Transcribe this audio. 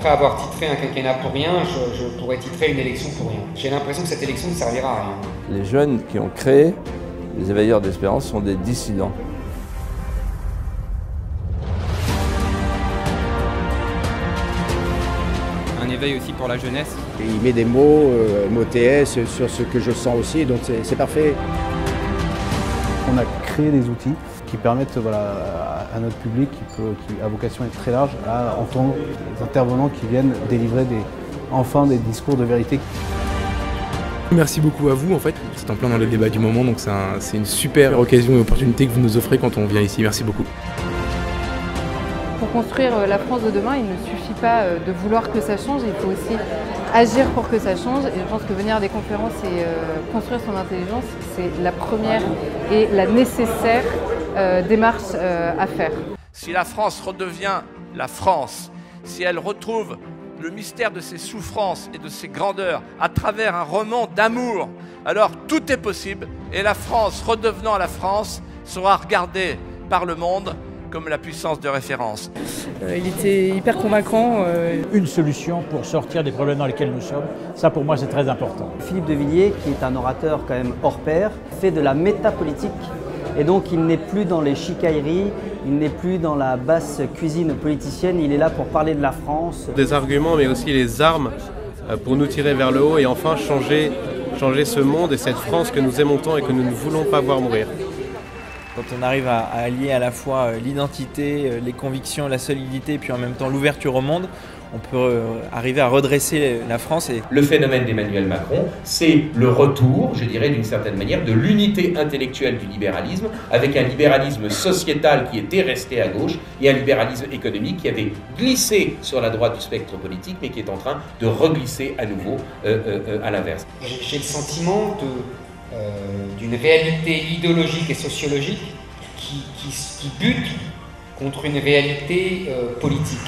après avoir titré un quinquennat pour rien, je pourrais titrer une élection pour rien. J'ai l'impression que cette élection ne servira à rien. Les jeunes qui ont créé les Éveilleurs d'Espérance sont des dissidents. Un éveil aussi pour la jeunesse. Et il met des mots, mots TS sur ce que je sens aussi, donc c'est parfait. On a créé des outils qui permettent à notre public, qui a vocation à être très large, à entendre des intervenants qui viennent délivrer enfin des discours de vérité. Merci beaucoup à vous, en fait. C'est en plein dans le débat du moment, donc c'est une super occasion et opportunité que vous nous offrez quand on vient ici. Merci beaucoup. Pour construire la France de demain, il ne suffit pas de vouloir que ça change, il faut aussi agir pour que ça change. Et je pense que venir à des conférences et construire son intelligence, c'est la première et la nécessaire démarche à faire. Si la France redevient la France, si elle retrouve le mystère de ses souffrances et de ses grandeurs à travers un roman d'amour, alors tout est possible et la France, redevenant la France, sera regardée par le monde comme la puissance de référence. Il était hyper convaincant. Une solution pour sortir des problèmes dans lesquels nous sommes, ça pour moi c'est très important. Philippe de Villiers, qui est un orateur quand même hors pair, fait de la métapolitique. Et donc il n'est plus dans les chicailleries, il n'est plus dans la basse cuisine politicienne, il est là pour parler de la France. Des arguments mais aussi les armes pour nous tirer vers le haut et enfin changer ce monde et cette France que nous aimons tant et que nous ne voulons pas voir mourir. Quand on arrive à allier à la fois l'identité, les convictions, la solidité, puis en même temps l'ouverture au monde, on peut arriver à redresser la France. Le phénomène d'Emmanuel Macron, c'est le retour, je dirais d'une certaine manière, de l'unité intellectuelle du libéralisme, avec un libéralisme sociétal qui était resté à gauche et un libéralisme économique qui avait glissé sur la droite du spectre politique, mais qui est en train de reglisser à nouveau à l'inverse. J'ai le sentiment d'une réalité idéologique et sociologique qui bute contre une réalité politique.